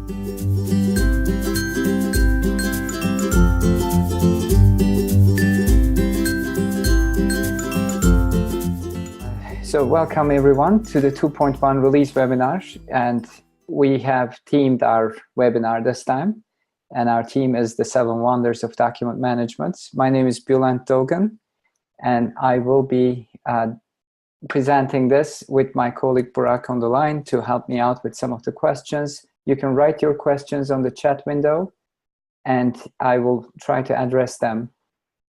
So welcome everyone to the 2.1 release webinar, and we have themed our webinar this time, and our theme is the 7 wonders of document management. My name is Bülent Dogan, and I will be presenting this with my colleague Burak on the line to help me out with some of the questions. You can write your questions on the chat window, and I will try to address them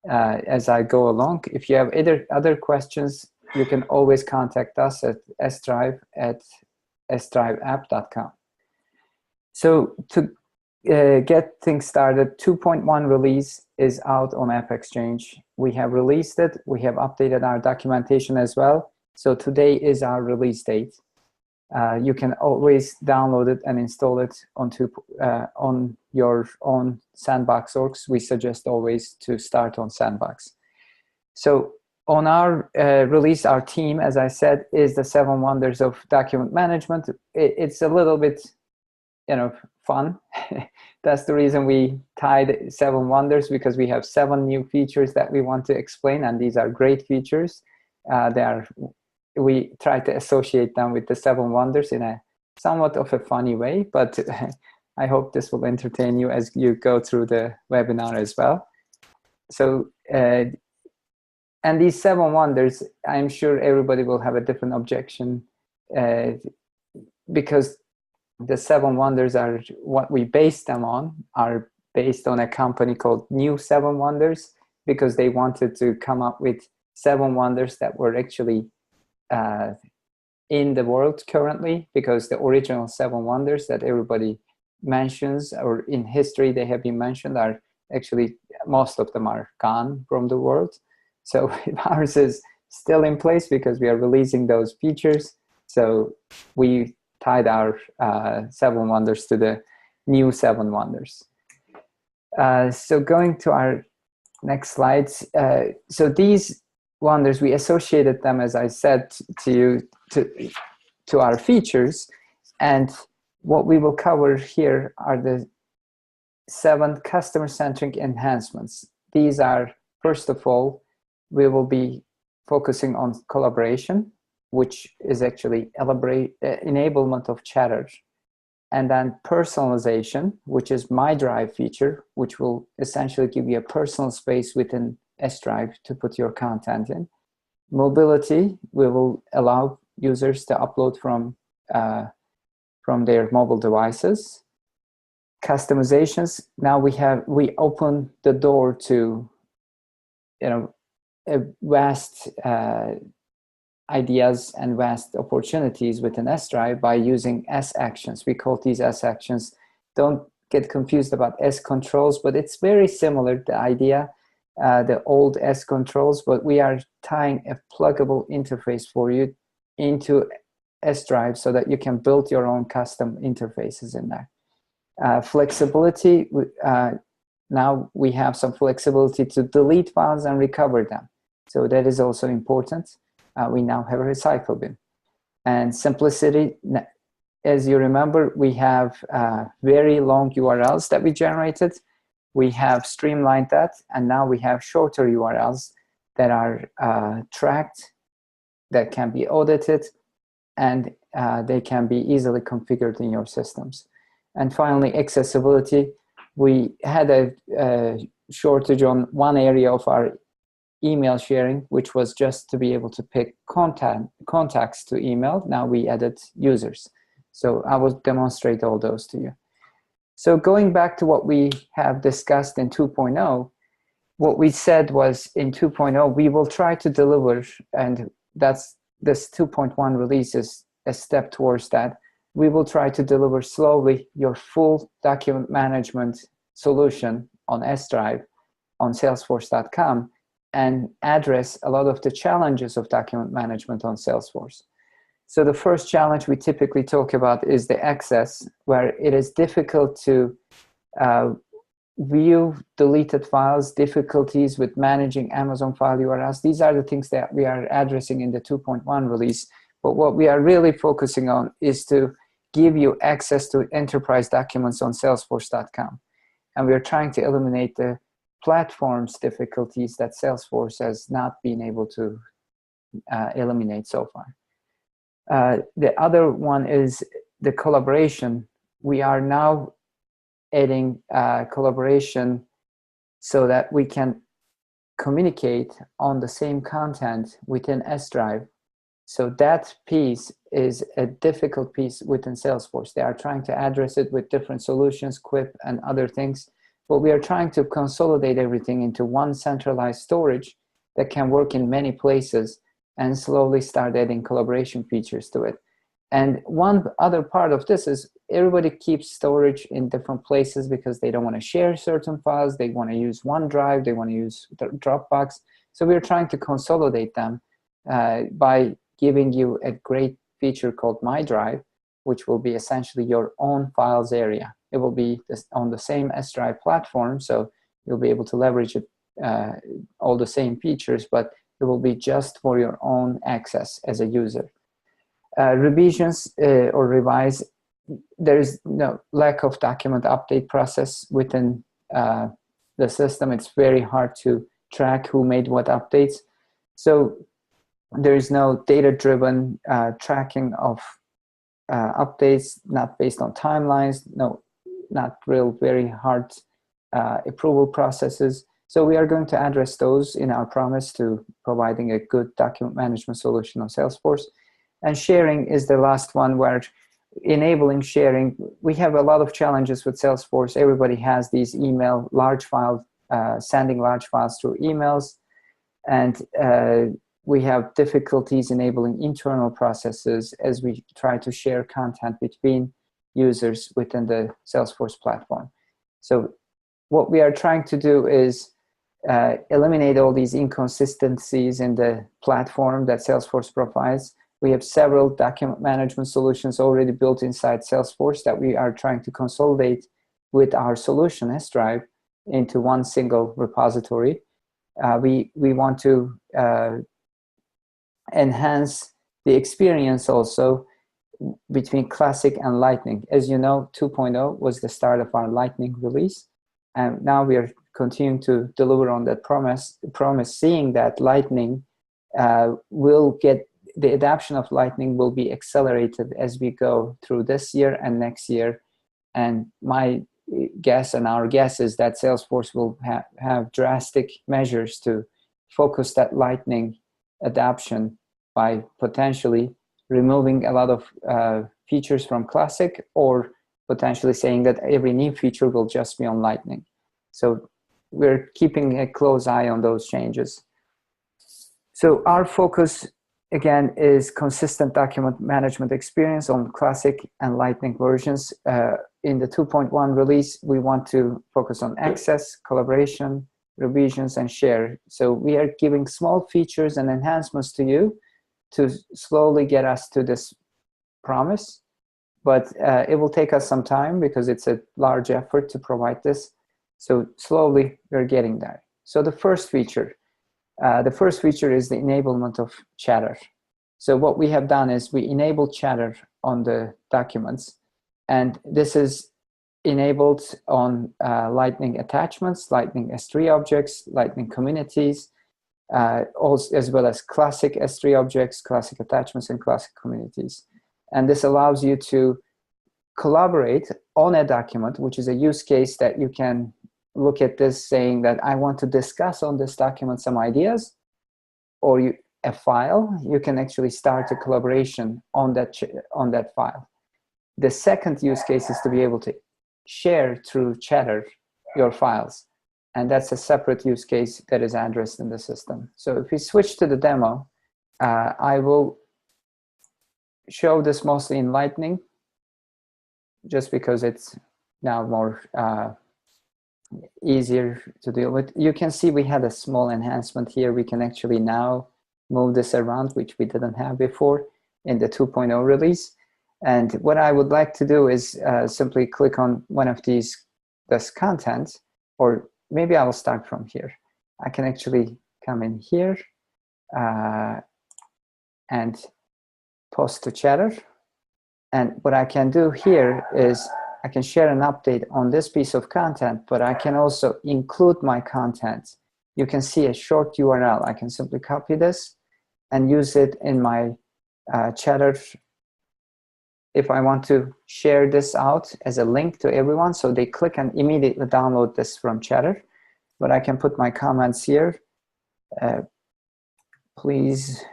as I go along. If you have other questions, you can always contact us at sdrive@sdriveapp.com. So to get things started, 2.1 release is out on App Exchange. We have released it. We have updated our documentation as well. So today is our release date. You can always download it and install it on your own Sandbox orgs. We suggest always to start on Sandbox. So on our release, our theme, as I said, is the 7 wonders of document management. It's a little bit, fun. That's the reason we tied 7 wonders, because we have 7 new features that we want to explain, and these are great features. We try to associate them with the 7 wonders in a somewhat of a funny way, but I hope this will entertain you as you go through the webinar as well. So, and these 7 wonders, I'm sure everybody will have a different objection because the 7 wonders are what we base them on, are based on a company called New 7 Wonders, because they wanted to come up with 7 wonders that were actually in the world currently, because the original 7 wonders that everybody mentions, or in history they have been mentioned, are actually, most of them are gone from the world. So ours is still in place because we are releasing those features. So we tied our 7 wonders to the new 7 wonders. So going to our next slides. So these wonders, we associated them, as I said to you, to our features. And what we will cover here are the 7 customer-centric enhancements. These are, first of all, we will be focusing on collaboration, which is actually enablement of chatter. And then personalization, which is My Drive feature, which will essentially give you a personal space within S-Drive to put your content in. Mobility, we will allow users to upload from their mobile devices. Customizations, now we open the door to vast ideas and vast opportunities within S-Drive by using S-Actions. We call these S-Actions. Don't get confused about S-Controls, but it's very similar, the idea, the old S-Controls, but we are tying a pluggable interface for you into S-Drive so that you can build your own custom interfaces in there. Flexibility, now we have some flexibility to delete files and recover them. So that is also important. We now have a recycle bin. And simplicity, as you remember, we have very long URLs that we generated. We have streamlined that, and now we have shorter URLs that are tracked, that can be audited, and they can be easily configured in your systems. And finally, accessibility. We had a shortage on one area of our email sharing, which was just to be able to pick contacts to email. Now we added users. So I will demonstrate all those to you. So going back to what we have discussed in 2.0, what we said was in 2.0, we will try to deliver, and that's this 2.1 release is a step towards that. We will try to deliver slowly your full document management solution on S-Drive on Salesforce.com and address a lot of the challenges of document management on Salesforce. So the first challenge we typically talk about is the access, where it is difficult to view deleted files, difficulties with managing Amazon file URLs. These are the things that we are addressing in the 2.1 release. But what we are really focusing on is to give you access to enterprise documents on Salesforce.com. And we're trying to eliminate the platform's difficulties that Salesforce has not been able to eliminate so far. The other one is the collaboration. We are now adding collaboration so that we can communicate on the same content within S Drive. So that piece is a difficult piece within Salesforce. They are trying to address it with different solutions, Quip and other things, but we are trying to consolidate everything into one centralized storage that can work in many places and slowly start adding collaboration features to it. And one other part of this is everybody keeps storage in different places because they don't want to share certain files. They want to use OneDrive. They want to use Dropbox. So we're trying to consolidate them by giving you a great feature called My Drive, which will be essentially your own files area. It will be on the same S Drive platform, so you'll be able to leverage it, all the same features, but it will be just for your own access as a user. Revisions or revise, there is no lack of document update process within the system. It's very hard to track who made what updates. So there is no data-driven tracking of updates, not based on timelines, no, not real very hard approval processes. So we are going to address those in our promise to providing a good document management solution on Salesforce. And sharing is the last one, where enabling sharing, we have a lot of challenges with Salesforce. Everybody has these email large files, sending large files through emails, and we have difficulties enabling internal processes as we try to share content between users within the Salesforce platform. So what we are trying to do is eliminate all these inconsistencies in the platform that Salesforce provides. We have several document management solutions already built inside Salesforce that we are trying to consolidate with our solution, S Drive, into one single repository. We want to enhance the experience also between Classic and Lightning. As you know, 2.0 was the start of our Lightning release, and now we are continuing to deliver on that promise, seeing that Lightning will get, the adoption of Lightning will be accelerated as we go through this year and next year. And my guess and our guess is that Salesforce will have drastic measures to focus that Lightning adoption by potentially removing a lot of features from Classic, or potentially saying that every new feature will just be on Lightning. So we're keeping a close eye on those changes. So our focus, again, is consistent document management experience on Classic and Lightning versions. In the 2.1 release, we want to focus on access, collaboration, revisions, and share. So we are giving small features and enhancements to you to slowly get us to this promise. But it will take us some time because it's a large effort to provide this. So slowly we're getting there. So the first feature is the enablement of Chatter. So what we have done is we enable Chatter on the documents, and this is enabled on Lightning attachments, Lightning S3 objects, Lightning communities, also, as well as Classic S3 objects, Classic attachments, and Classic communities. And this allows you to collaborate on a document, which is a use case that you can look at this saying that I want to discuss on this document some ideas, or a file. You can actually start a collaboration on that file. The second use case is to be able to share through Chatter your files, and that's a separate use case that is addressed in the system. So if we switch to the demo, I will show this mostly in Lightning, just because it's now more easier to deal with. You can see we had a small enhancement here. We can actually now move this around, which we didn't have before in the 2.0 release. And what I would like to do is simply click on one of this content, or maybe I will start from here. I can actually come in here and post to Chatter. And what I can do here is I can share an update on this piece of content, but I can also include my content. You can see a short URL. I can simply copy this and use it in my Chatter if I want to share this out as a link to everyone, so they click and immediately download this from Chatter. But I can put my comments here. Please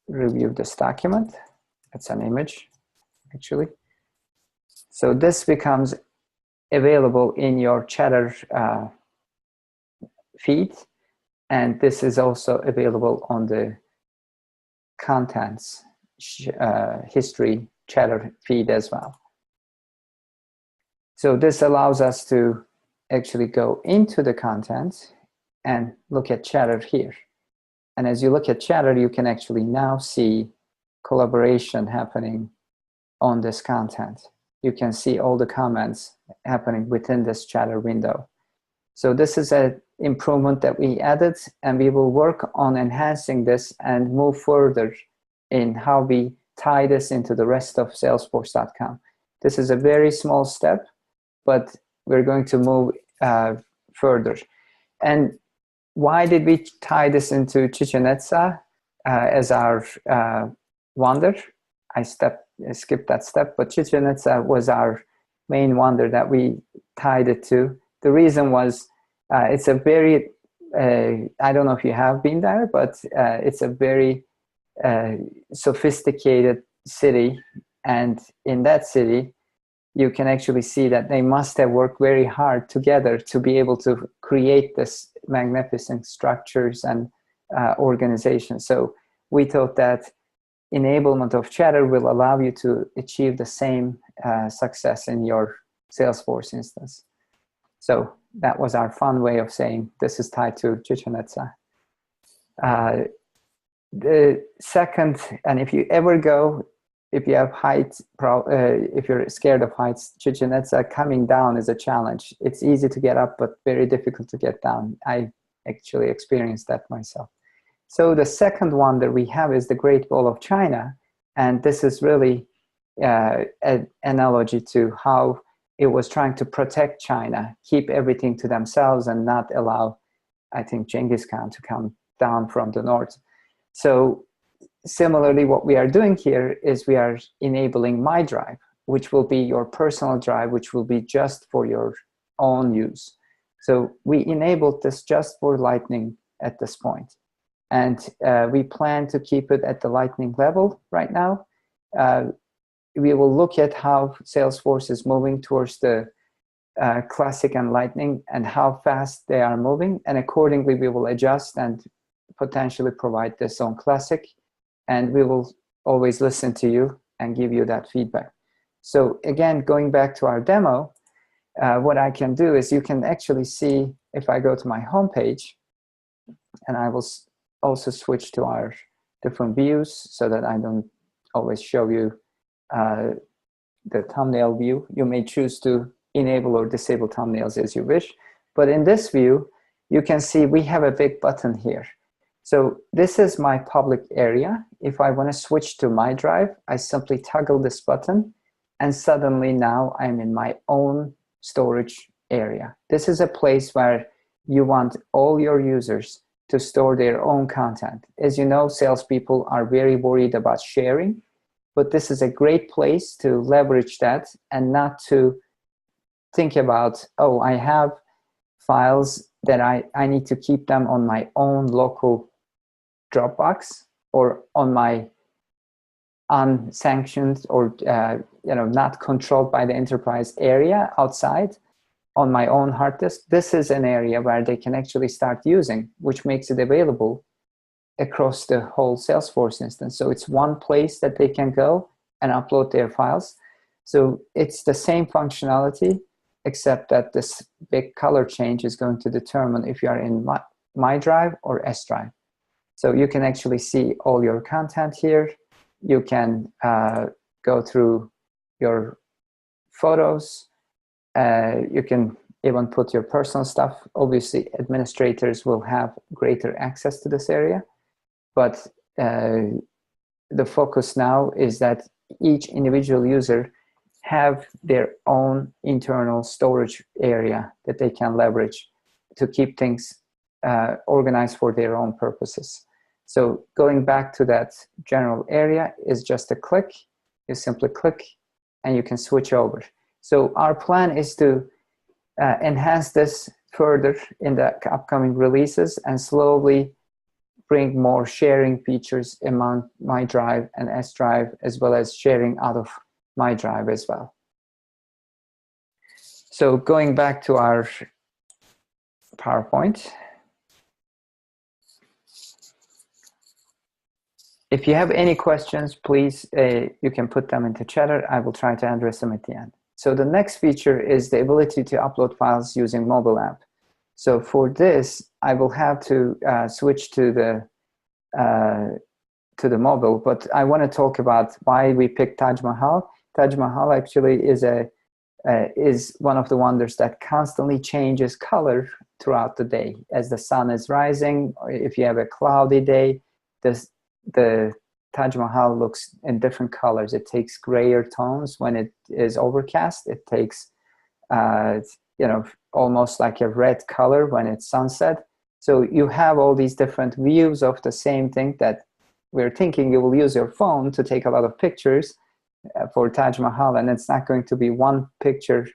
review this document. It's an image, actually. So this becomes available in your Chatter feed, and this is also available on the contents history Chatter feed as well. So this allows us to actually go into the content and look at Chatter here. And as you look at Chatter, you can actually now see collaboration happening on this content. You can see all the comments happening within this Chatter window. So this is an improvement that we added, and we will work on enhancing this and move further in how we tie this into the rest of Salesforce.com. This is a very small step, but we're going to move further. And why did we tie this into Chichen Itza as our wonder? I skipped that step, but Chichen Itza was our main wonder that we tied it to. The reason was it's a very, I don't know if you have been there, but it's a very sophisticated city, and in that city you can actually see that they must have worked very hard together to be able to create this magnificent structures and organization. So we thought that enablement of Chatter will allow you to achieve the same success in your Salesforce instance. So that was our fun way of saying this is tied to Chichen Itza. The second, and if you ever go, if you have height, if you're scared of heights, Chichen Itza coming down is a challenge. It's easy to get up, but very difficult to get down. I actually experienced that myself. So the second one that we have is the Great Wall of China. And this is really an analogy to how it was trying to protect China, keep everything to themselves and not allow, I think, Genghis Khan to come down from the north. So similarly, what we are doing here is we are enabling My Drive, which will be your personal drive, which will be just for your own use. So we enabled this just for Lightning at this point. And we plan to keep it at the Lightning level right now. We will look at how Salesforce is moving towards the Classic and Lightning and how fast they are moving. And accordingly, we will adjust and potentially provide this on Classic. And we will always listen to you and give you that feedback. So again, going back to our demo, what I can do is you can actually see, if I go to my homepage, and I will also switch to our different views so that I don't always show you the thumbnail view. You may choose to enable or disable thumbnails as you wish. But in this view, you can see we have a big button here. So this is my public area. If I want to switch to My Drive, I simply toggle this button, and suddenly now I'm in my own storage area. This is a place where you want all your users to store their own content. As you know, salespeople are very worried about sharing, but this is a great place to leverage that and not to think about, oh, I have files that I need to keep them on my own local Dropbox or on my unsanctioned or not controlled by the enterprise area outside on my own hard disk. This is an area where they can actually start using, which makes it available across the whole Salesforce instance. So it's one place that they can go and upload their files. So it's the same functionality, except that this big color change is going to determine if you are in My Drive or S Drive. So you can actually see all your content here. You can go through your photos. You can even put your personal stuff. Obviously, administrators will have greater access to this area. But the focus now is that each individual user have their own internal storage area that they can leverage to keep things organized for their own purposes. So going back to that general area is just a click. You simply click and you can switch over. So our plan is to enhance this further in the upcoming releases and slowly bring more sharing features among my drive and S drive, as well as sharing out of my drive as well. So going back to our PowerPoint. If you have any questions, please, you can put them into chatter. I will try to address them at the end. So the next feature is the ability to upload files using mobile app. So for this, I will have to switch to the mobile, but I want to talk about why we picked Taj Mahal. Taj Mahal actually is one of the wonders that constantly changes color throughout the day. As the sun is rising, or if you have a cloudy day, the Taj Mahal looks in different colors. It takes grayer tones when it is overcast. It takes, almost like a red color when it's sunset. So you have all these different views of the same thing that we're thinking you will use your phone to take a lot of pictures for Taj Mahal, and it's not going to be one picture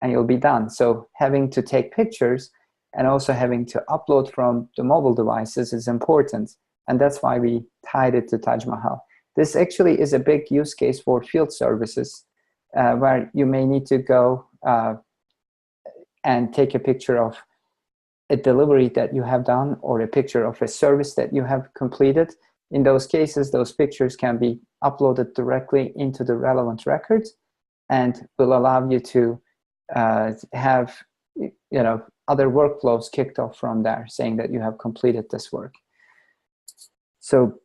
and you'll be done. So having to take pictures and also having to upload from the mobile devices is important. And that's why we tied it to Taj Mahal. This actually is a big use case for field services where you may need to go and take a picture of a delivery that you have done or a picture of a service that you have completed. In those cases, those pictures can be uploaded directly into the relevant records and will allow you to have other workflows kicked off from there, saying that you have completed this work. So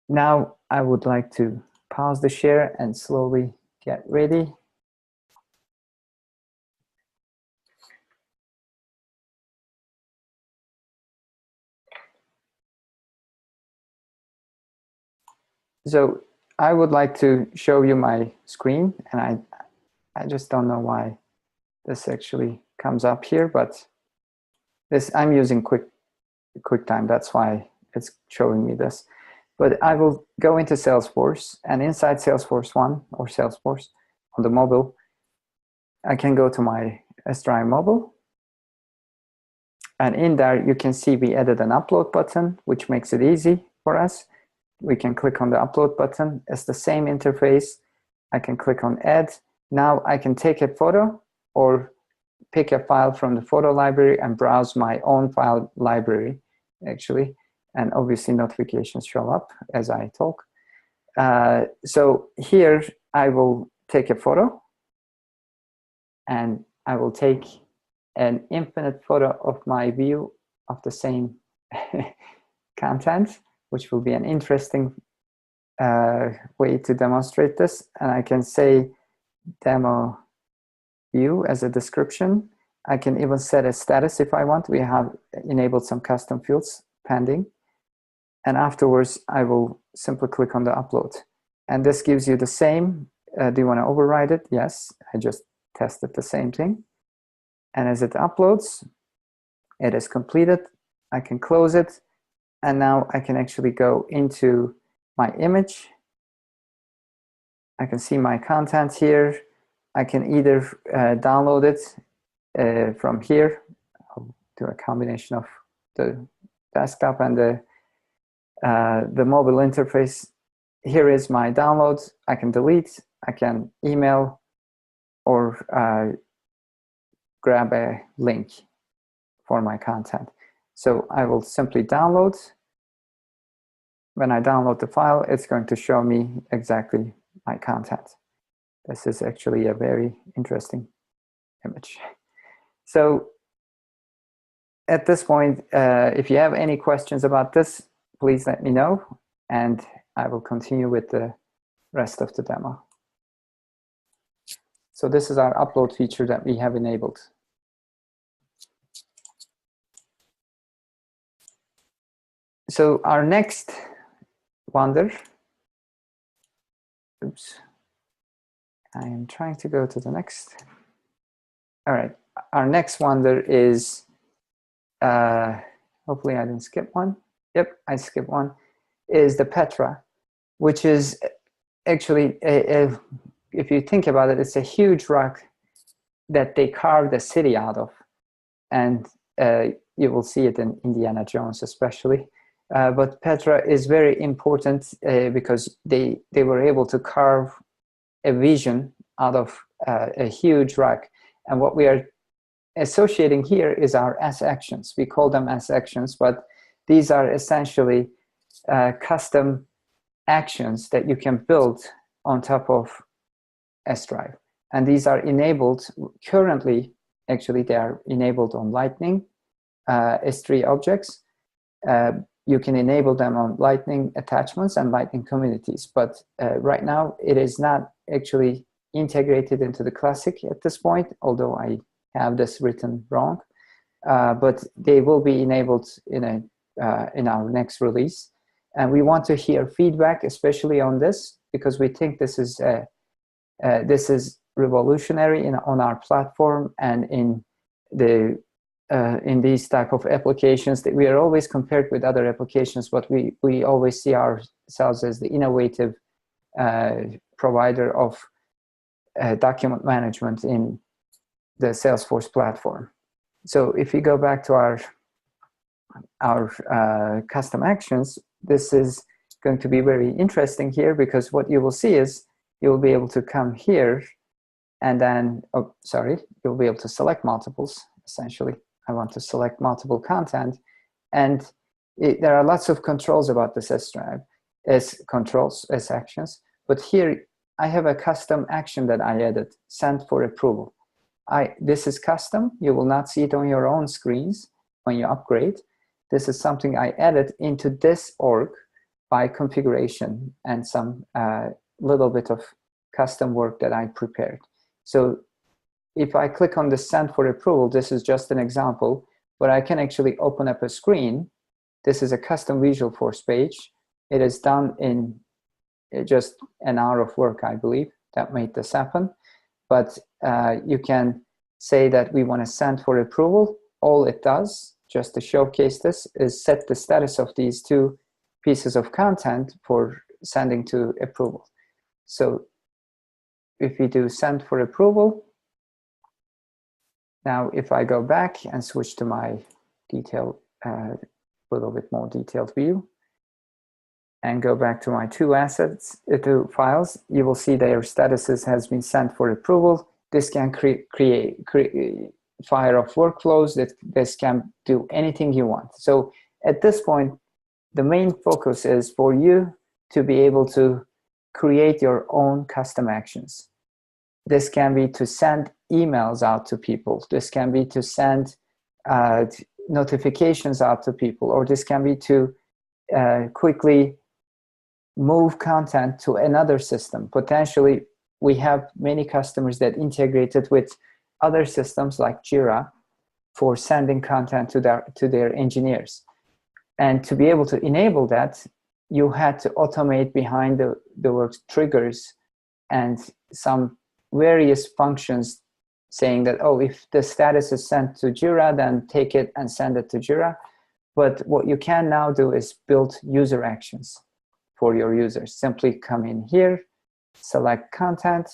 now I would like to pause the share and slowly get ready. So I would like to show you my screen, and I just don't know why this actually comes up here, but I'm using QuickTime, that's why it's showing me this. But I will go into Salesforce, and inside Salesforce 1 or Salesforce on the mobile, I can go to my S-Drive mobile. And in there, you can see we added an upload button, which makes it easy for us. We can click on the upload button. It's the same interface. I can click on add. Now I can take a photo or pick a file from the photo library and browse my own file library, actually. And obviously notifications show up as I talk. So here I will take a photo and I will take an infinite photo of my view of the same content, which will be an interesting way to demonstrate this. And I can say demo view as a description. I can even set a status if I want. We have enabled some custom fields pending. And afterwards, I will simply click on the upload. And this gives you the same. Do you want to override it? Yes, I just tested the same thing. And as it uploads, it is completed. I can close it. And now I can actually go into my image. I can see my content here. I can either download it from here. I'll do a combination of the desktop and the mobile interface. Here is my download. I can delete, I can email, or grab a link for my content. So I will simply download. When I download the file, it's going to show me exactly my content. This is actually a very interesting image. So at this point, if you have any questions about this, please let me know, and I will continue with the rest of the demo. So this is our upload feature that we have enabled. So our next wonder, oops, I am trying to go to the next. All right, our next wonder is, hopefully I didn't skip one. Yep, I skipped one, is the Petra, which is actually, if you think about it, it's a huge rock that they carved a city out of. And you will see it in Indiana Jones especially. But Petra is very important because they were able to carve a vision out of a huge rock. And what we are associating here is our S actions. We call them S actions, but these are essentially custom actions that you can build on top of S Drive. And these are enabled currently, actually they are enabled on Lightning S3 objects. You can enable them on Lightning attachments and Lightning communities, but right now it is not actually integrated into the Classic at this point, although I have this written wrong, but they will be enabled in our next release. And we want to hear feedback, especially on this, because we think this is revolutionary on our platform and in these type of applications that we are always compared with other applications, but we always see ourselves as the innovative provider of document management in the Salesforce platform. So if you go back to our custom actions, this is going to be very interesting here, because what you will see is you'll be able to come here and then, you'll be able to select multiples, essentially. I want to select multiple content, and there are lots of controls about this S Drive, as controls, as actions, but here I have a custom action that I added, send for approval. This is custom. You will not see it on your own screens when you upgrade. This is something I added into this org by configuration and some little bit of custom work that I prepared. So if I click on the send for approval, this is just an example, but I can actually open up a screen. This is a custom Visualforce page. It is done in just an hour of work, I believe, that made this happen. But you can say that we want to send for approval. All it does, just to showcase this, is set the status of these two pieces of content for sending to approval. So if we do send for approval, now if I go back and switch to my little bit more detailed view, and go back to my two files, you will see their statuses has been sent for approval. This can fire off workflows. This can do anything you want. So at this point, the main focus is for you to be able to create your own custom actions. This can be to send emails out to people. This can be to send notifications out to people, or this can be to quickly move content to another system. Potentially, we have many customers that integrated with other systems like Jira for sending content to their engineers. And to be able to enable that, you had to automate behind the works triggers and some various functions saying that, oh, if the status is sent to Jira, then take it and send it to Jira. But what you can now do is build user actions for your users. Simply come in here, select content,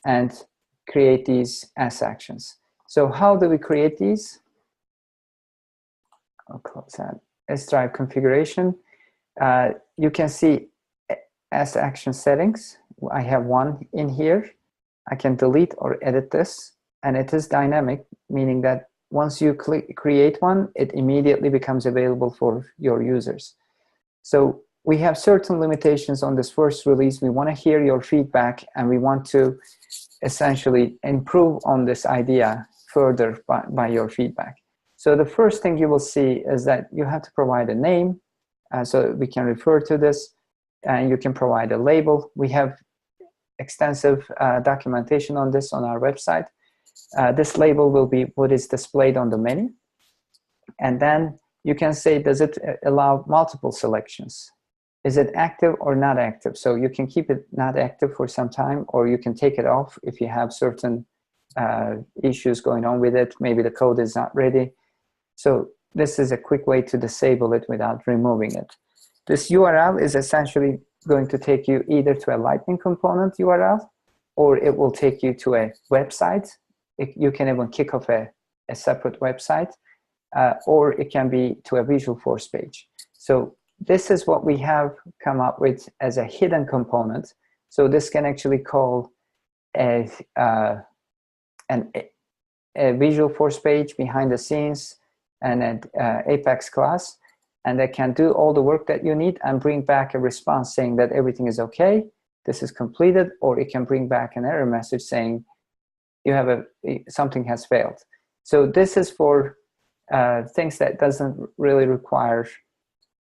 and create these as actions. So how do we create these? I'll close that. S Drive configuration. You can see as action settings. I have one in here. I can delete or edit this, and it is dynamic, meaning that once you create one, it immediately becomes available for your users. So we have certain limitations on this first release. We want to hear your feedback, and we want to essentially improve on this idea further by your feedback. So the first thing you will see is that you have to provide a name, so we can refer to this, and you can provide a label. We have extensive documentation on this on our website. This label will be what is displayed on the menu. And then you can say, does it allow multiple selections? Is it active or not active? So you can keep it not active for some time, or you can take it off if you have certain issues going on with it. Maybe the code is not ready. So this is a quick way to disable it without removing it. This URL is essentially going to take you either to a Lightning component URL, or it will take you to a website. You can even kick off a separate website, or it can be to a Visualforce page. So this is what we have come up with as a hidden component. So this can actually call a Visualforce page behind the scenes and an Apex class, and that can do all the work that you need and bring back a response saying that everything is okay, this is completed, or it can bring back an error message saying you have something has failed. So this is for things that doesn't really require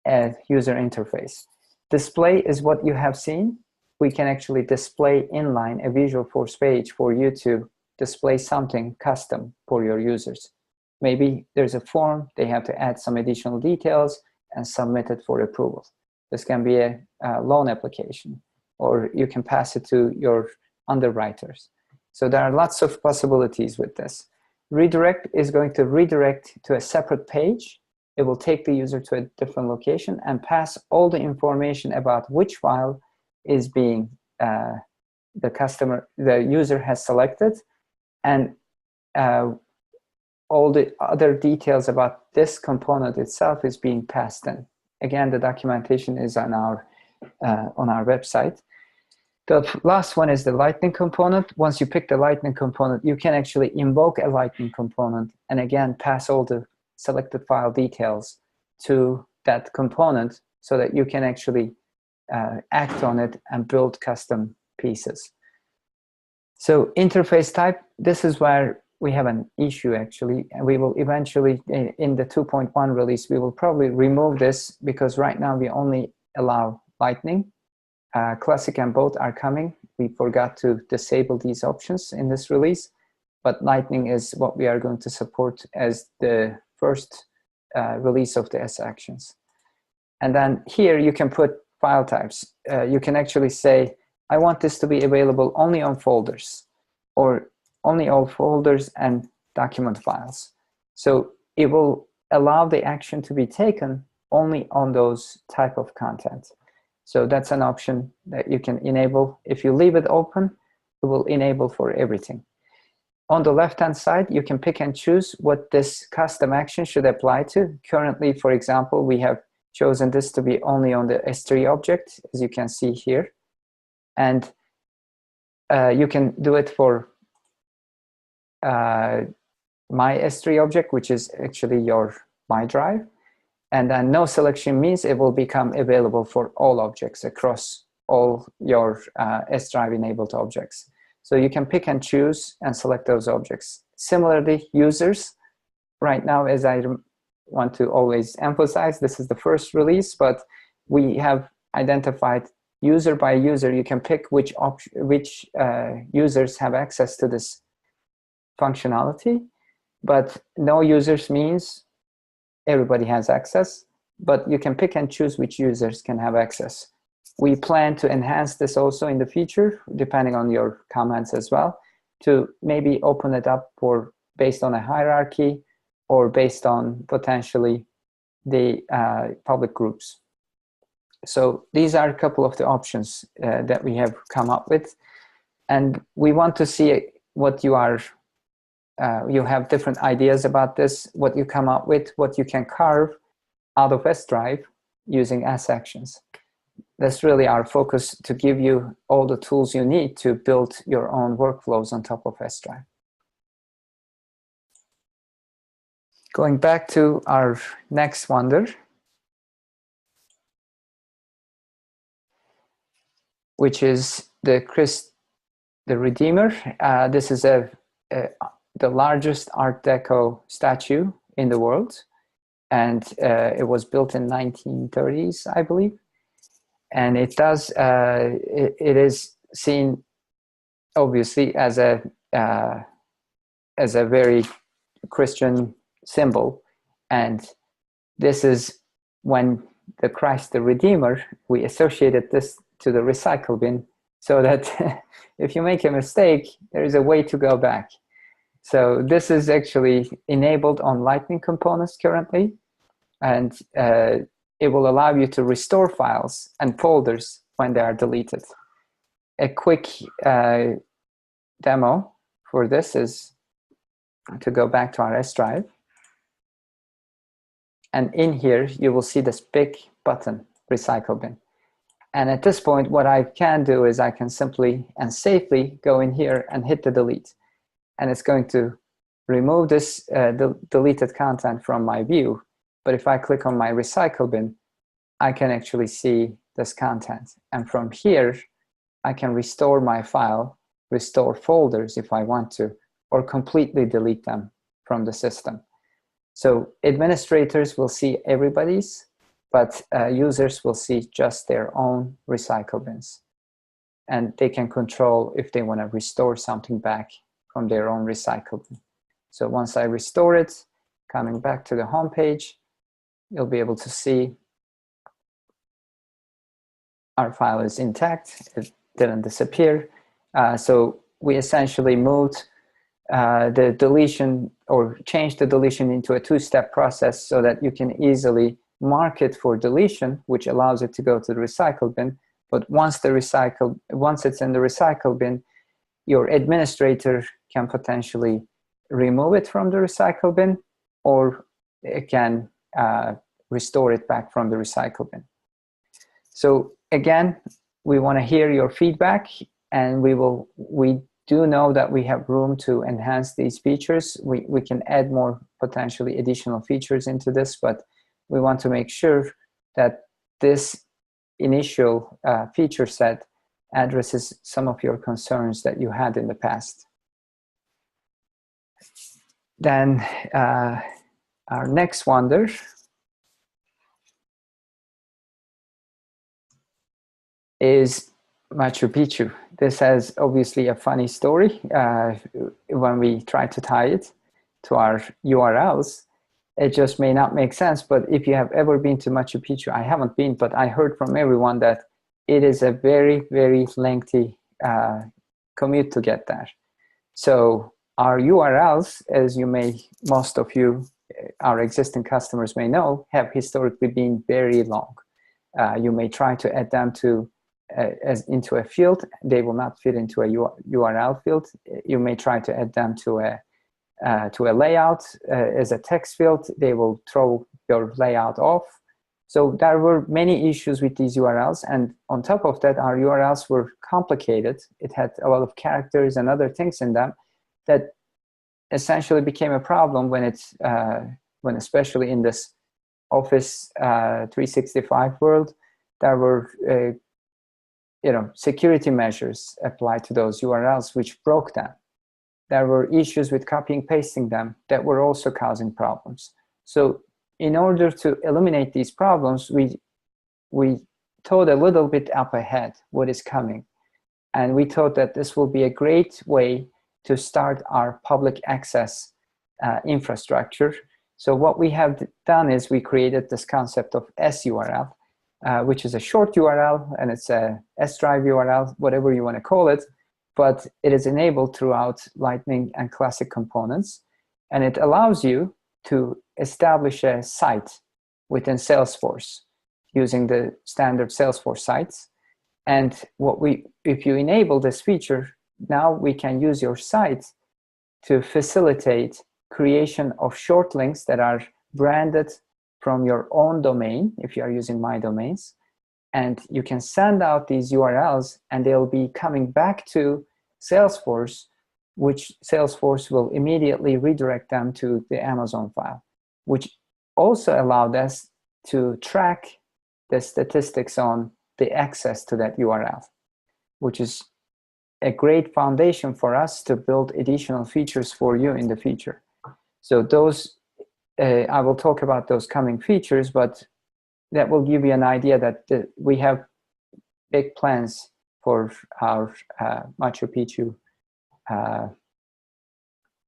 a user interface. Display is what you have seen. We can actually display inline a Visualforce page for you to display something custom for your users. Maybe there's a form, they have to add some additional details and submit it for approval. This can be a loan application, or you can pass it to your underwriters. So there are lots of possibilities with this. Redirect is going to redirect to a separate page. It will take the user to a different location and pass all the information about which file is being the user has selected, and all the other details about this component itself is being passed in. Again, the documentation is on our website. The last one is the Lightning component. Once you pick the Lightning component, you can actually invoke a Lightning component and again pass all the selected file details to that component so that you can actually act on it and build custom pieces. So interface type, this is where we have an issue actually, and we will eventually, in the 2.1 release, we will probably remove this because right now we only allow Lightning. Classic and both are coming. We forgot to disable these options in this release, but Lightning is what we are going to support as the first release of the S actions. And then here you can put file types. You can actually say, I want this to be available only on folders, or only all folders and document files. So it will allow the action to be taken only on those type of content. So that's an option that you can enable. If you leave it open, it will enable for everything. On the left-hand side, you can pick and choose what this custom action should apply to. Currently, for example, we have chosen this to be only on the S3 object, as you can see here. And you can do it for my S3 object, which is actually your My Drive. And then no selection means it will become available for all objects across all your S Drive enabled objects. So you can pick and choose and select those objects. Similarly, users, right now, as I want to always emphasize, this is the first release, but we have identified user by user. You can pick which users have access to this functionality, but no users means everybody has access, but you can pick and choose which users can have access. We plan to enhance this also in the future, depending on your comments as well, to maybe open it up for based on a hierarchy or based on potentially the public groups. So these are a couple of the options that we have come up with, and we want to see what you are you have different ideas about this, what you come up with, what you can carve out of S Drive using S actions. That's really our focus, to give you all the tools you need to build your own workflows on top of S Drive. Going back to our next wonder, which is the Christ the Redeemer. This is the largest Art Deco statue in the world, and it was built in 1930s, I believe. And it does it is seen obviously as a very Christian symbol, and this is when the Christ the Redeemer, we associated this to the recycle bin so that if you make a mistake, there is a way to go back. So this is actually enabled on Lightning components currently, and it will allow you to restore files and folders when they are deleted. A quick demo for this is to go back to our S drive. And in here, you will see this big button, Recycle Bin. And at this point, what I can do is I can simply and safely go in here and hit the delete. And it's going to remove this deleted content from my view. But if I click on my Recycle Bin, I can actually see this content. And from here, I can restore my file, restore folders if I want to, or completely delete them from the system. So administrators will see everybody's, but users will see just their own recycle bins. And they can control if they want to restore something back from their own recycle bin. So once I restore it, coming back to the home page, you'll be able to see our file is intact. It didn't disappear. So we essentially moved the deletion or change the deletion into a two-step process so that you can easily mark it for deletion, which allows it to go to the recycle bin. But once it's in the recycle bin, your administrator can potentially remove it from the recycle bin, or it can restore it back from the recycle bin. So again, we want to hear your feedback, and we do know that we have room to enhance these features. We can add more potentially additional features into this, but we want to make sure that this initial feature set addresses some of your concerns that you had in the past. Then our next wonder is Machu Picchu. This has obviously a funny story. When we try to tie it to our URLs, it just may not make sense. But if you have ever been to Machu Picchu, I haven't been, but I heard from everyone that it is a very, very lengthy commute to get there. So our URLs, as most of you, our existing customers may know, have historically been very long. You may try to add them into a field. They will not fit into a URL field. You may try to add them to a layout as a text field. They will throw your layout off. So there were many issues with these URLs, and on top of that, our URLs were complicated. It had a lot of characters and other things in them that essentially became a problem when especially in this Office 365 world, there were security measures applied to those URLs which broke them. There were issues with copying pasting them that were also causing problems. So in order to eliminate these problems, we thought a little bit up ahead what is coming. And we thought that this will be a great way to start our public access infrastructure. So what we have done is we created this concept of SURL, which is a short URL, and it's a S drive URL, whatever you want to call it, but it is enabled throughout Lightning and Classic components, and it allows you to establish a site within Salesforce using the standard Salesforce sites. And if you enable this feature, now we can use your site to facilitate creation of short links that are branded from your own domain, if you are using My Domains, and you can send out these URLs and they'll be coming back to Salesforce, which Salesforce will immediately redirect them to the Amazon file, which also allowed us to track the statistics on the access to that URL, which is a great foundation for us to build additional features for you in the future. So those, I will talk about those coming features, but that will give you an idea that we have big plans for our Machu Picchu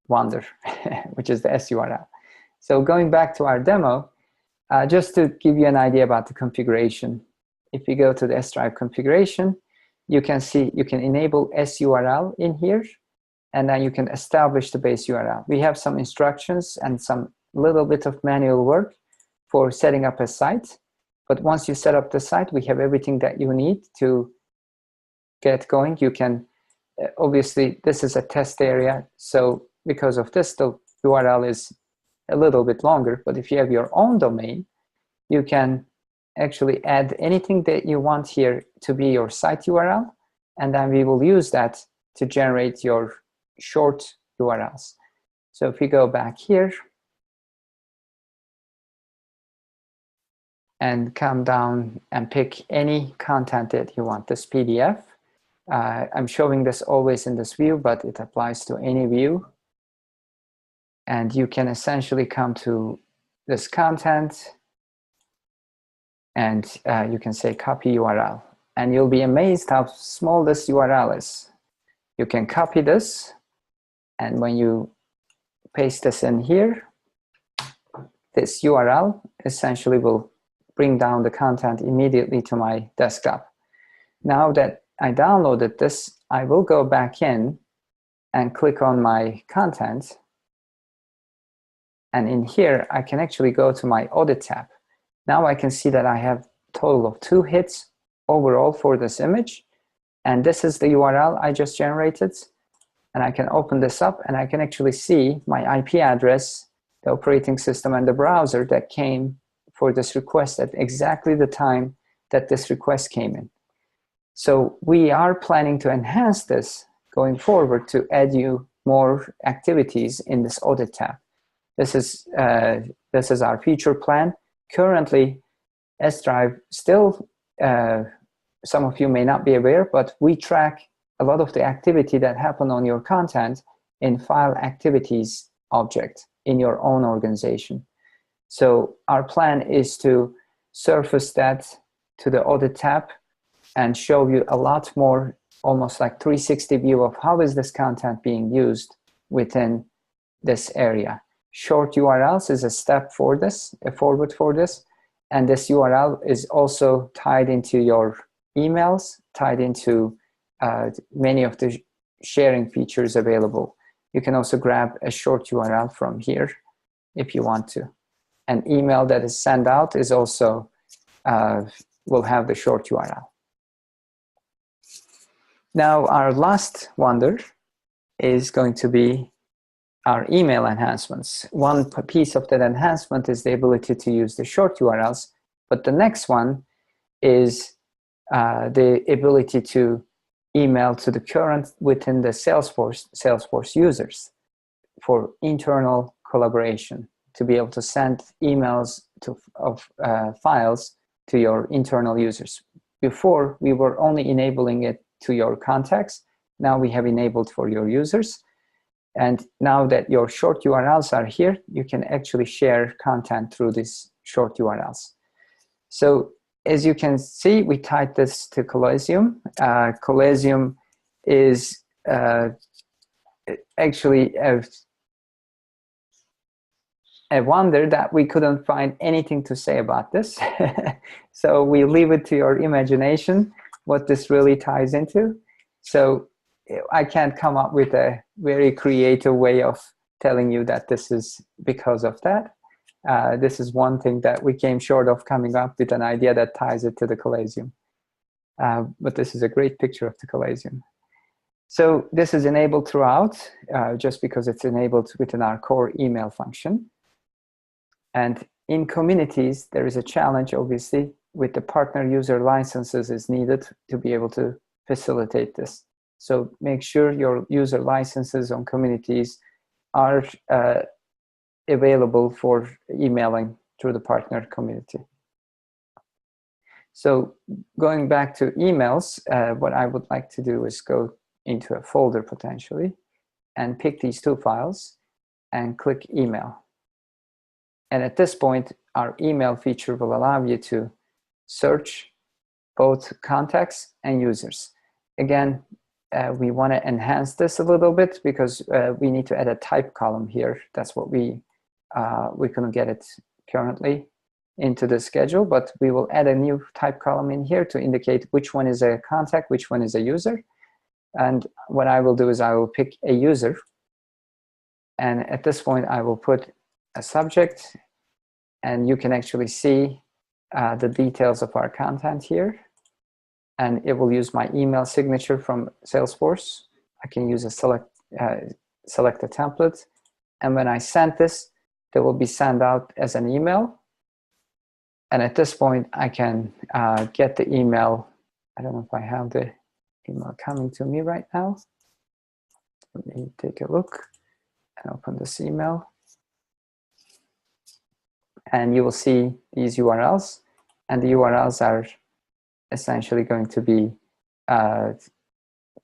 wonder, which is the SURL. So going back to our demo, Just to give you an idea about the configuration, if you go to the S Drive configuration, you can see you can enable SURL in here, and then you can establish the base URL. We have some instructions and some little bit of manual work for setting up a site. But once you set up the site, we have everything that you need to get going. You can, obviously, this is a test area. So because of this, the URL is a little bit longer. But if you have your own domain, you can actually add anything that you want here to be your site URL. And then we will use that to generate your short URLs. So if we go back here and come down and pick any content that you want, this PDF. I'm showing this always in this view, but it applies to any view. And you can essentially come to this content and you can say copy URL. And you'll be amazed how small this URL is. You can copy this, and when you paste this in here, this URL essentially will bring down the content immediately to my desktop. Now that I downloaded this, I will go back in and click on my content. And in here, I can actually go to my audit tab. Now I can see that I have a total of 2 hits overall for this image. And this is the URL I just generated. And I can open this up and I can actually see my IP address, the operating system, and the browser that came for this request at exactly the time that this request came in. So we are planning to enhance this going forward to add you more activities in this audit tab. This is our future plan. Currently, S Drive still, some of you may not be aware, but we track a lot of the activity that happen on your content in file activities object in your own organization. So our plan is to surface that to the audit tab and show you a lot more, almost like 360 view of how is this content being used within this area. Short URLs is a step for this, a forward for this. And this URL is also tied into your emails, tied into many of the sharing features available. You can also grab a short URL from here if you want to. An email that is sent out is also, will have the short URL. Now our last wonder is going to be our email enhancements. One piece of that enhancement is the ability to use the short URLs, but the next one is the ability to email to the current within the Salesforce users for internal collaboration, to be able to send emails of files to your internal users. Before, we were only enabling it to your contacts. Now we have enabled for your users. And now that your short URLs are here, you can actually share content through these short URLs. So as you can see, we tied this to Coliseum. Coliseum is actually a wonder that we couldn't find anything to say about this. So we leave it to your imagination what this really ties into. So I can't come up with a very creative way of telling you that this is because of that. This is one thing that we came short of coming up with an idea that ties it to the Coliseum. But this is a great picture of the Coliseum. So this is enabled throughout, just because it's enabled within our core email function. And in communities, there is a challenge, obviously, with the partner user licenses is needed to be able to facilitate this. So make sure your user licenses on communities are available for emailing through the partner community. So going back to emails, what I would like to do is go into a folder potentially and pick these 2 files and click email. And at this point, our email feature will allow you to search both contacts and users. Again, we want to enhance this a little bit because we need to add a type column here. That's what we couldn't get it currently. into the schedule, but we will add a new type column in here to indicate which one is a contact, which one is a user. And what I will do is I will pick a user, and at this point I will put a subject, and you can actually see the details of our content here, and it will use my email signature from Salesforce. I can use a select a template, and when I send this, it will be sent out as an email. And at this point, I can get the email. I don't know if I have the email coming to me right now. Let me take a look and open this email. And you will see these URLs, and the URLs are essentially going to be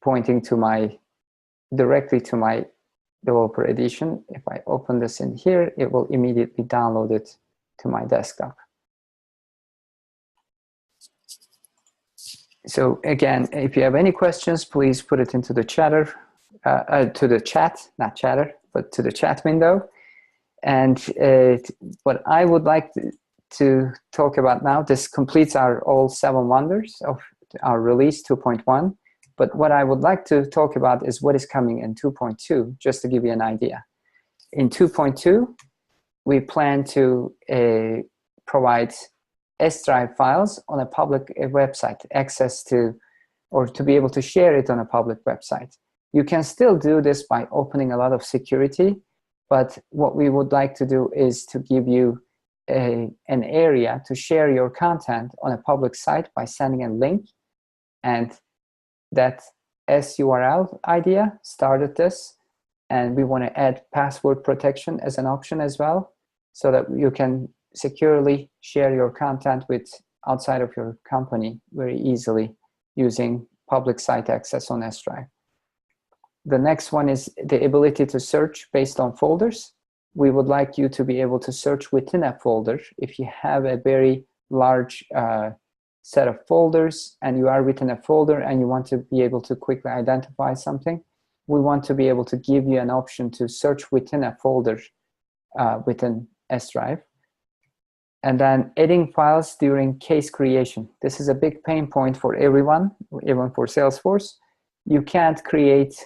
pointing to directly to my developer edition. If I open this in here, it will immediately download it to my desktop. So again, if you have any questions, please put it into the chatter, to the chat, not chatter, but to the chat window. And what I would like to talk about now, this completes our all 7 wonders of our release 2.1. But what I would like to talk about is what is coming in 2.2, just to give you an idea. In 2.2, we plan to provide S-Drive files on a public website, access to, or to be able to share it on a public website. You can still do this by opening a lot of security, but what we would like to do is to give you an area to share your content on a public site by sending a link. And that SURL idea started this, and we want to add password protection as an option as well, so that you can securely share your content with outside of your company very easily using public site access on S-Drive. The next one is the ability to search based on folders. We would like you to be able to search within a folder. If you have a very large set of folders and you are within a folder and you want to be able to quickly identify something, we want to be able to give you an option to search within a folder within S-Drive. And then adding files during case creation. This is a big pain point for everyone, even for Salesforce. You can't create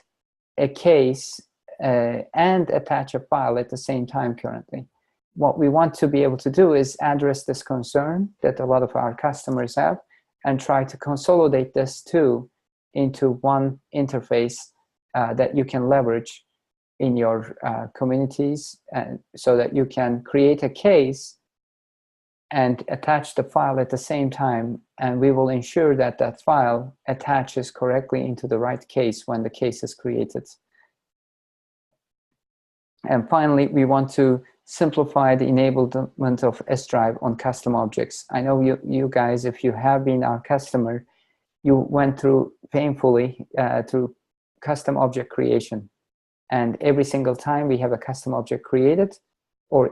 a case and attach a file at the same time currently. What we want to be able to do is address this concern that a lot of our customers have and try to consolidate this too into one interface that you can leverage in your communities, and so that you can create a case and attach the file at the same time, and we will ensure that that file attaches correctly into the right case when the case is created. And finally, we want to simplify the enablement of S-Drive on custom objects. I know you guys, if you have been our customer, you went through painfully through custom object creation. And every single time we have a custom object created, or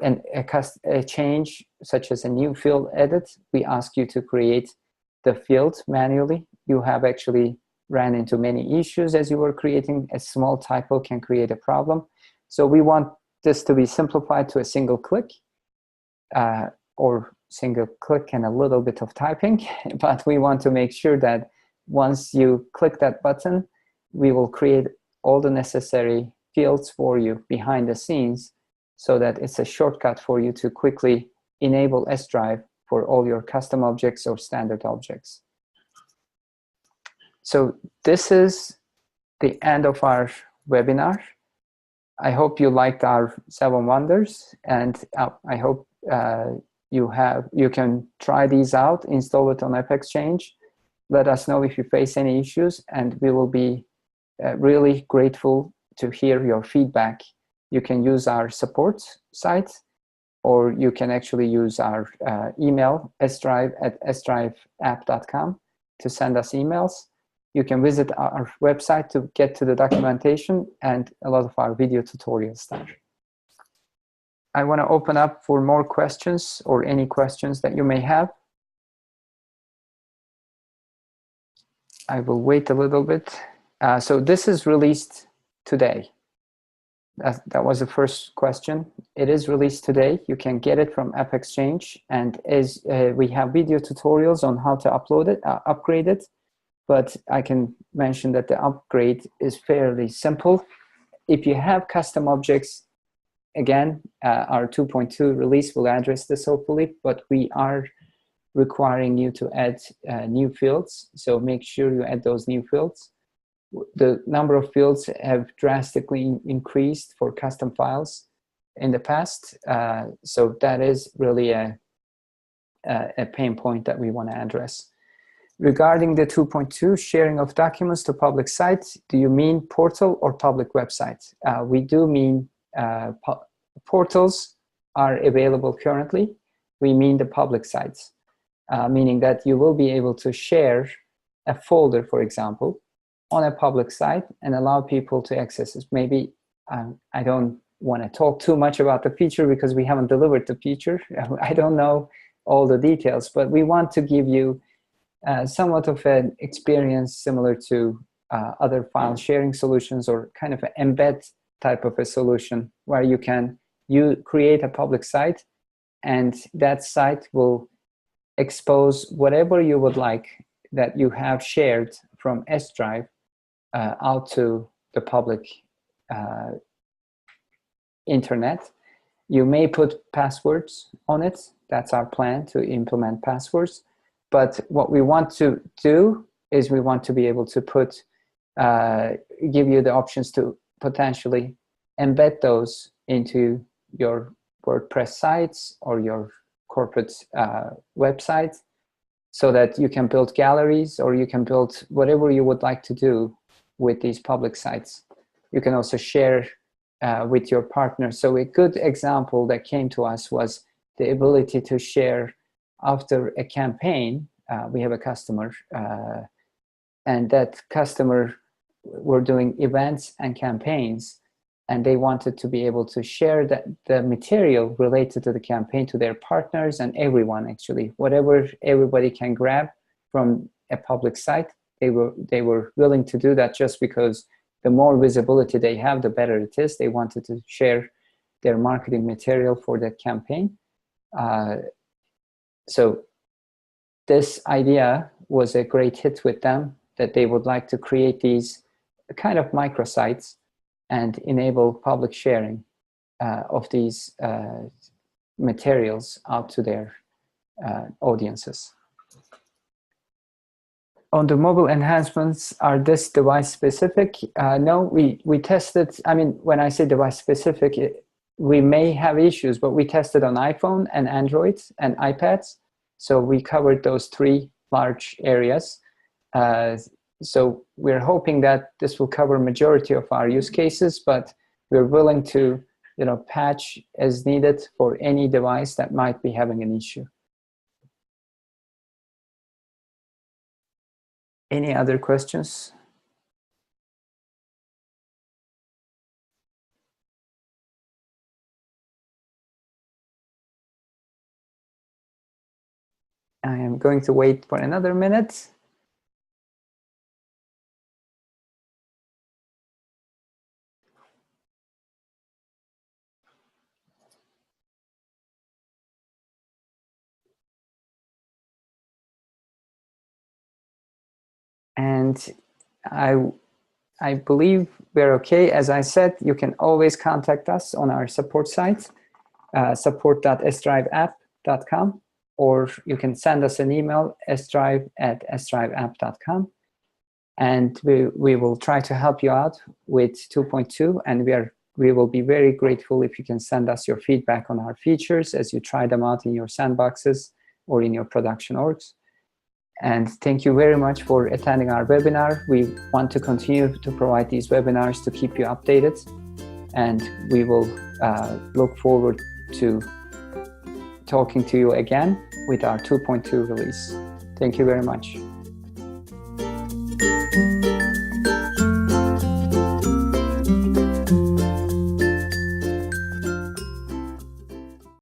a change, such as a new field edit, we ask you to create the field manually. You have actually ran into many issues as you were creating. A small typo can create a problem. So we want this to be simplified to a single click, or single click and a little bit of typing. But we want to make sure that once you click that button, we will create all the necessary fields for you behind the scenes, so that it's a shortcut for you to quickly enable S-Drive for all your custom objects or standard objects. So this is the end of our webinar. I hope you liked our 7 wonders, and I hope you can try these out, install it on AppExchange. Let us know if you face any issues, and we will be really grateful to hear your feedback. You can use our support site, or you can actually use our email, sdrive@sdriveapp.com, to send us emails. You can visit our website to get to the documentation and a lot of our video tutorials there. I want to open up for more questions, or any questions that you may have. I will wait a little bit. So this is released today. that was the first question. It is released today. You can get it from App Exchange, and as we have video tutorials on how to upload it, upgrade it. But I can mention that the upgrade is fairly simple. If you have custom objects, again, our 2.2 release will address this hopefully, but we are requiring you to add new fields. So make sure you add those new fields. The number of fields have drastically increased for custom files in the past. So that is really a pain point that we want to address. Regarding the 2.2 sharing of documents to public sites, do you mean portal or public website? We do mean portals are available currently. We mean the public sites, meaning that you will be able to share a folder, for example, on a public site and allow people to access it. Maybe I don't want to talk too much about the feature because we haven't delivered the feature. I don't know all the details, but we want to give you somewhat of an experience similar to other file sharing solutions, or kind of an embed type of a solution where you create a public site, and that site will expose whatever you would like that you have shared from S Drive out to the public internet. You may put passwords on it. That's our plan, to implement passwords. But what we want to do is we want to be able to give you the options to potentially embed those into your WordPress sites or your corporate website, so that you can build galleries, or you can build whatever you would like to do with these public sites. You can also share with your partners. So a good example that came to us was the ability to share after a campaign. We have a customer, and that customer were doing events and campaigns, and they wanted to be able to share the material related to the campaign to their partners and everyone, actually. Whatever everybody can grab from a public site, they were willing to do that, just because the more visibility they have, the better it is. They wanted to share their marketing material for that campaign. So this idea was a great hit with them, that they would like to create these kind of microsites and enable public sharing of these materials out to their audiences. On the mobile enhancements, are this device specific? No, we tested, I mean, when I say device specific, we may have issues, but we tested on iPhone and Android and iPads. So we covered those three large areas. So we're hoping that this will cover majority of our use cases, but we're willing to, patch as needed for any device that might be having an issue. Any other questions? I am going to wait for another minute. And I believe we're okay. As I said, you can always contact us on our support site, support.sdriveapp.com, or you can send us an email, sdrive@sdriveapp.com. And we will try to help you out with 2.2, and we will be very grateful if you can send us your feedback on our features as you try them out in your sandboxes or in your production orgs. And thank you very much for attending our webinar. We want to continue to provide these webinars to keep you updated, and we will look forward to talking to you again with our 2.2 release. Thank you very much.